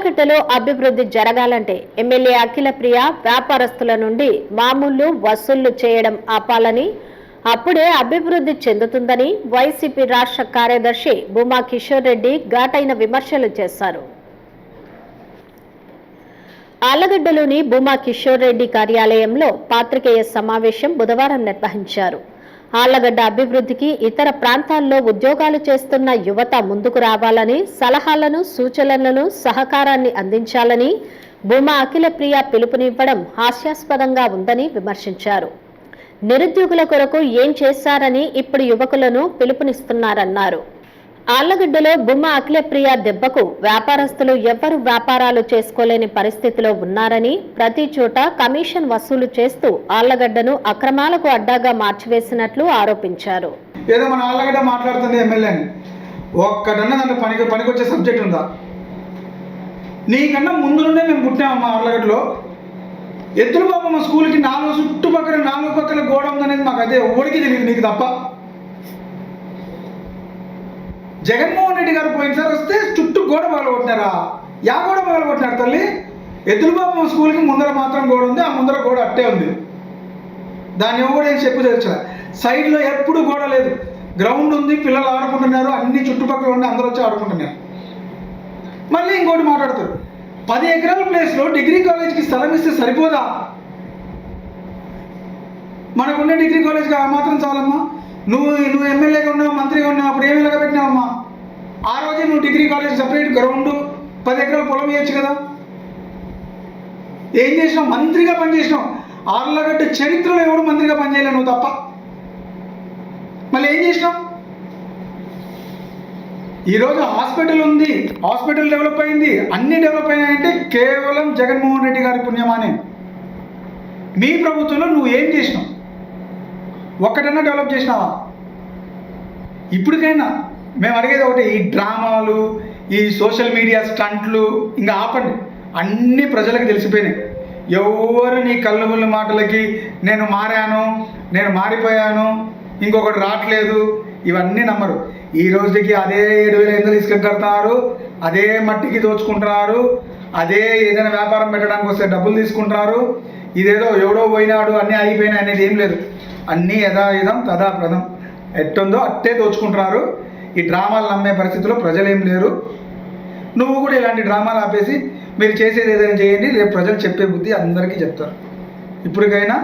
ఆళ్లగడ్డలో అభివృద్ధి జరగాలంటే ఎమ్మెల్యే అఖిలప్రియ వ్యాపారస్తుల నుండి మామూలు వసూళ్లు చేయడం ఆపాలని, అప్పుడే అభివృద్ధి చెందుతుందని వైసీపీ రాష్ట్ర కార్యదర్శి భూమా కిషోర్ రెడ్డి ఘాటైన విమర్శలు చేశారు. ఆళ్లగడ్డలోని భూమా కిషోర్ రెడ్డి కార్యాలయంలో పాత్రికేయ సమావేశం బుధవారం నిర్వహించారు. ఆళ్లగడ్డ అభివృద్ధికి ఇతర ప్రాంతాల్లో ఉద్యోగాలు చేస్తున్న యువత ముందుకు రావాలని, సలహాలను, సూచనలను, సహకారాన్ని అందించాలని భూమా అఖిలప్రియ పిలుపునివ్వడం హాస్యాస్పదంగా ఉందని విమర్శించారు. నిరుద్యోగుల కొరకు ఏం చేశారని ఇప్పుడు యువకులను పిలుపునిస్తున్నారన్నారు. ఆళ్లగడ్డలో భూమా అఖిలప్రియ దెబ్బకు వ్యాపారస్తులు ఎవ్వరూ వ్యాపారాలు చేసుకోలేని పరిస్థితిలో ఉన్నారని, ప్రతి చోట కమిషన్ వసూలు చేస్తూ ఆళ్లగడ్డను అక్రమాలకు అడ్డాగా మార్చివేసినట్లు ఆరోపించారు. ఏదో మన ఆళ్లగడ్డ మాట్లాడుతుంది ఎమ్మెల్యేని, ఒక్కటన్నా దాంట్లో పనికొచ్చే సబ్జెక్ట్ ఉందా? నీకన్నా ముందు నుండే మేము పుట్టామమ్మా ఆళ్లగడ్డలో. ఎత్తులు బాబమ్మ స్కూల్కి చుట్టుపక్కల 4 పక్కల గోడ ఉందనేది మాకు అదే ఓడికి తెలియదు, నీకు తప్ప. జగన్మోహన్ రెడ్డి గారు పోయినసారి వస్తే చుట్టూ గోడ పగలగొట్టినారా? యా గోడ పగలగొట్టినారు తల్లి? ఎద్దుల బాబు స్కూల్కి ముందర మాత్రం గోడ ఉంది, ఆ ముందర గోడ అట్టే ఉంది. దాన్ని ఎవరు ఏం చెప్పు తెలుసా? సైడ్లో ఎప్పుడు గోడ లేదు, గ్రౌండ్ ఉంది, పిల్లలు ఆడుకుంటున్నారు, అన్ని చుట్టుపక్కల ఉండి అందరూ వచ్చి ఆడుకుంటున్నారు. మళ్ళీ ఇంకోటి మాట్లాడతారు, 10 ఎకరాల ప్లేస్లో డిగ్రీ కాలేజ్కి స్థలం ఇస్తే సరిపోదా? మనకున్న డిగ్రీ కాలేజ్కి ఆ మాత్రం చాలమ్మా. నువ్వు ఎమ్మెల్యేగా ఉన్నావు, మంత్రిగా ఉన్నావు, అప్పుడు ఏమి పెట్టినావమ్మా? ఆ రోజే నువ్వు డిగ్రీ కాలేజ్ సపరేట్ గ్రౌండ్ 10 ఎకరాల పొలం వేయచ్చు కదా. ఏం చేసినావు? మంత్రిగా పనిచేసినావు. ఆళ్లగడ్డ చరిత్రలో ఎవడు మంత్రిగా పనిచేయలే, నువ్వు తప్ప. మళ్ళీ ఏం చేసినావు? ఈరోజు హాస్పిటల్ ఉంది, హాస్పిటల్ డెవలప్ అయింది, అన్నీ డెవలప్ అయినాయంటే కేవలం జగన్మోహన్ రెడ్డి గారి పుణ్యమానే. మీ ప్రభుత్వంలో నువ్వు ఏం చేసినావు? ఒక్కటన్నా డెవలప్ చేసినావా? ఇప్పటికైనా మేము అడిగేది ఒకటి, ఈ డ్రామాలు, ఈ సోషల్ మీడియా స్టంట్లు ఇంకా ఆపండి. అన్నీ ప్రజలకు తెలిసిపోయినాయి. ఎవరు నీ కళ్ళుముళ్ళ మాటలకి నేను మారాను, నేను మారిపోయాను, ఇంకొకటి రావట్లేదు, ఇవన్నీ నమ్మరు. ఈ రోజుకి అదే 7,500 ఇసుకకి కడతారు, అదే మట్టికి దోచుకుంటున్నారు, అదే ఏదైనా వ్యాపారం పెట్టడానికి వస్తే డబ్బులు తీసుకుంటున్నారు. ఇదేదో ఎవడో పోయినాడు అన్నీ అయిపోయినాయి అనేది ఏం లేదు. అన్నీ యథాయుధం తథాప్రదం, ఎట్టుందో అట్టే దోచుకుంటున్నారు. ఈ డ్రామాలు నమ్మే పరిస్థితిలో ప్రజలేం లేరు. నువ్వు కూడా ఇలాంటి డ్రామాలు ఆపేసి మీరు చేసేది ఏదైనా చేయండి, రేపు ప్రజలు చెప్పే బుద్ధి అందరికీ చెప్తారు. ఇప్పటికైనా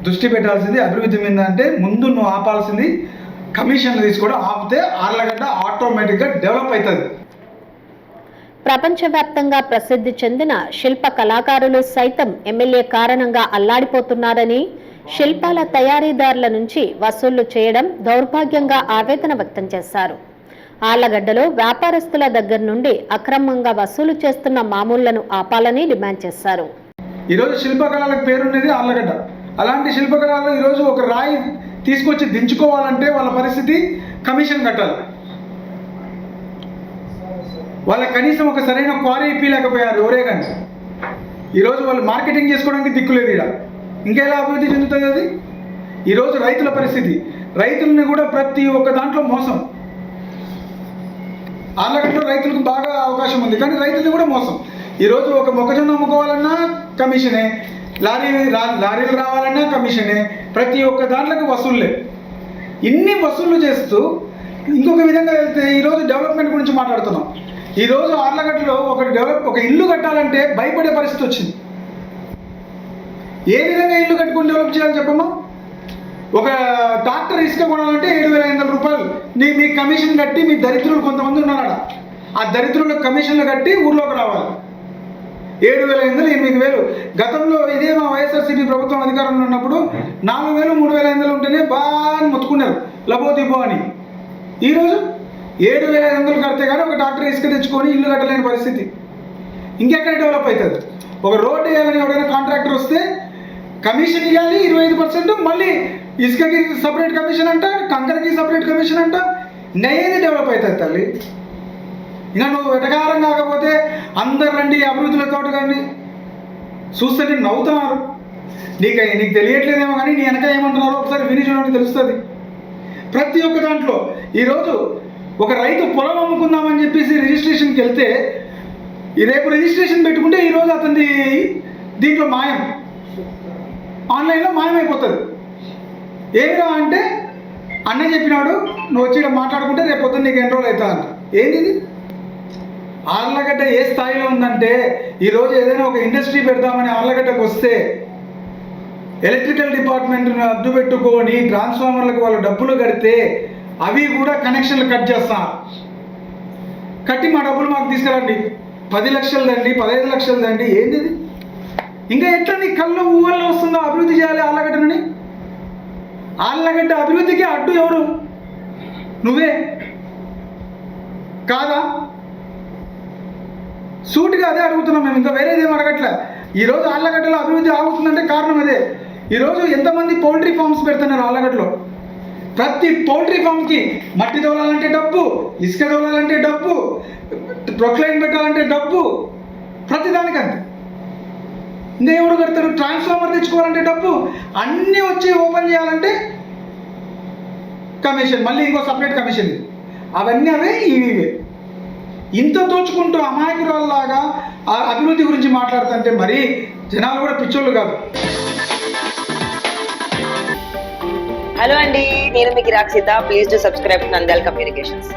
దృష్టి పెట్టాల్సింది అభివృద్ధి మీద. అంటే ముందు నువ్వు ఆపాల్సింది కమిషన్లు తీసుకోవడం ఆపితే ఆళ్లగడ్డ ఆటోమేటిక్గా డెవలప్ అవుతుంది. ప్రపంచవ్యాప్తంగా ప్రసిద్ధి చెందిన శిల్ప కళాకారులు సైతం ఎమ్మెల్యే కారణంగా అల్లాడిపోతున్నారని, శిల్పాల తయారీదారుల నుంచి వసూళ్లు చేయడం దౌర్భాగ్యంగా ఆవేదన వ్యక్తం చేశారు. ఆళ్లగడ్డలో వ్యాపారస్తుల దగ్గర నుండి అక్రమంగా వసూలు చేస్తున్న మామూళ్లను ఆపాలని డిమాండ్ చేశారు. ఈరోజు శిల్పకళలకు పేరున్నది ఆళ్లగడ్డ. అలాంటి శిల్పకళలు ఈరోజు ఒక రాయి తీసుకొచ్చి దించుకోవాలంటే వాళ్ళ పరిస్థితి కమిషన్ కట్టాలి. వాళ్ళకి కనీసం ఒక సరైన క్వారీ ఇప్పలేకపోయారు ఎవరే కానీ. ఈరోజు వాళ్ళు మార్కెటింగ్ చేసుకోవడానికి దిక్కులేదు. ఇక్కడ ఇంకెలా అభివృద్ధి చెందుతుంది అది? ఈరోజు రైతుల పరిస్థితి, రైతులని కూడా ప్రతి ఒక్క దాంట్లో మోసం. ఆళ్లగడ్డలో రైతులకు బాగా అవకాశం ఉంది, కానీ రైతులు కూడా మోసం. ఈరోజు ఒక మొక్కజొన్న అమ్ముకోవాలన్నా కమిషనే, లారీలు రావాలన్నా కమిషనే, ప్రతి ఒక్క దాంట్లోకి వసూళ్ళే. ఇన్ని వసూళ్లు చేస్తూ ఇంకొక విధంగా వెళ్తే ఈరోజు డెవలప్మెంట్ గురించి మాట్లాడుతున్నాం. ఈరోజు ఆళ్లగడ్డలో ఒక ఇల్లు కట్టాలంటే భయపడే పరిస్థితి వచ్చింది. ఏ విధంగా ఇల్లు కట్టుకొని డెవలప్ చేయాలి చెప్పమ్మా? ఒక ట్రాక్టర్ ఇసుక కొనాలంటే 7,500 రూపాయలు మీ కమిషన్ కట్టి, మీ దరిద్రులు కొంతమంది ఉన్నారా, ఆ దరిద్రులకు కమిషన్లు కట్టి ఊర్లోకి రావాలి. 7,500, 8,000. గతంలో ఇదే మా వైఎస్ఆర్సీపీ ప్రభుత్వం అధికారంలో ఉన్నప్పుడు 4,000, 3,500 ఉంటేనే బాగా మొత్తుకున్నారు లబోదిబో అని. ఈరోజు 7,500 కడితే కానీ ఒక ట్రాక్టర్ ఇసుక తెచ్చుకొని ఇల్లు కట్టలేని పరిస్థితి. ఇంకెక్కడ డెవలప్ అవుతుంది? ఒక రోడ్డు వేయాలని ఎవరైనా కాంట్రాక్టర్ వస్తే కమిషన్ ఇవ్వాలి 25%, మళ్ళీ ఇసుకకి సపరేట్ కమిషన్ అంట, కంకరకి సపరేట్ కమిషన్ అంట. ఏది డెవలప్ అవుతుంది తల్లి? ఇంకా నువ్వు వెటకారం కాకపోతే అందరు రండి అభివృద్ధిలో కానీ చూస్తే నవ్వుతున్నారు. నీకు తెలియట్లేదేమో కానీ నీ వెనక ఏమంటున్నారో ఒకసారి విని చూడండి, తెలుస్తుంది. ప్రతి ఒక్క దాంట్లో ఈరోజు ఒక రైతు పొలం అమ్ముకుందామని చెప్పేసి రిజిస్ట్రేషన్కి వెళ్తే ఈ రేపు రిజిస్ట్రేషన్ పెట్టుకుంటే ఈరోజు అతనిది దీంట్లో మాయం, ఆన్లైన్లో మాయమైపోతుంది. ఏమిరా అంటే అన్న చెప్పినాడు నువ్వు వచ్చి ఇక్కడ మాట్లాడుకుంటే రేపు పొద్దున్న నీకు ఎన్రోల్ అవుతా అంట. ఏంది ఇది? ఆర్లగడ్డ ఏ స్థాయిలో ఉందంటే ఈరోజు ఏదైనా ఒక ఇండస్ట్రీ పెడదామని ఆర్లగడ్డకు వస్తే ఎలక్ట్రికల్ డిపార్ట్మెంట్ను అడ్డు పెట్టుకొని ట్రాన్స్ఫార్మర్లకు వాళ్ళు డబ్బులు కడితే అవి కూడా కనెక్షన్లు కట్ చేస్తారు. కట్టి మా డబ్బులు మాకు తీసుకురండి, 10 లక్షలదండి, 15 లక్షలదండి. ఏంది ఇది? ఇంకా ఎట్లా నీ కళ్ళు ఊహల్లో వస్తుందో అభివృద్ధి చేయాలి ఆర్లగడ్డని? ఆర్లగడ్డ అభివృద్ధికి అడ్డు ఎవరు? నువ్వే కాదా? సూటిగా అదే అడుగుతున్నాం మేము, ఇంకా వేరేదేం అడగట్లే. ఈరోజు ఆర్లగడ్డలో అభివృద్ధి ఆగుతుందంటే కారణం అదే. ఈరోజు ఎంతమంది పౌల్ట్రీ ఫార్మ్స్ పెడుతున్నారు ఆర్లగడ్డలో? ప్రతి పౌల్ట్రీ ఫామ్కి మట్టి తోలాలంటే డబ్బు, ఇసుక తోలాలంటే డబ్బు, ప్రొక్లైన్ పెట్టాలంటే డబ్బు, ప్రతిదానికంతే. ఇంకా ఎవరు కడతారు? ట్రాన్స్ఫార్మర్ తెచ్చుకోవాలంటే డబ్బు, అన్నీ వచ్చి ఓపెన్ చేయాలంటే కమిషన్, మళ్ళీ ఇంకో సపరేట్ కమిషన్. అవన్నీ అవే ఇవే. ఇంత దోచుకుంటూ అమాయకురాల్లాగా అభివృద్ధి గురించి మాట్లాడుతుంటే మరి జనాలు కూడా పిచ్చోళ్ళు కాదు. హలో అండి, నేను మీ గిరాక్ Sita. Please do subscribe to Nandyal communications.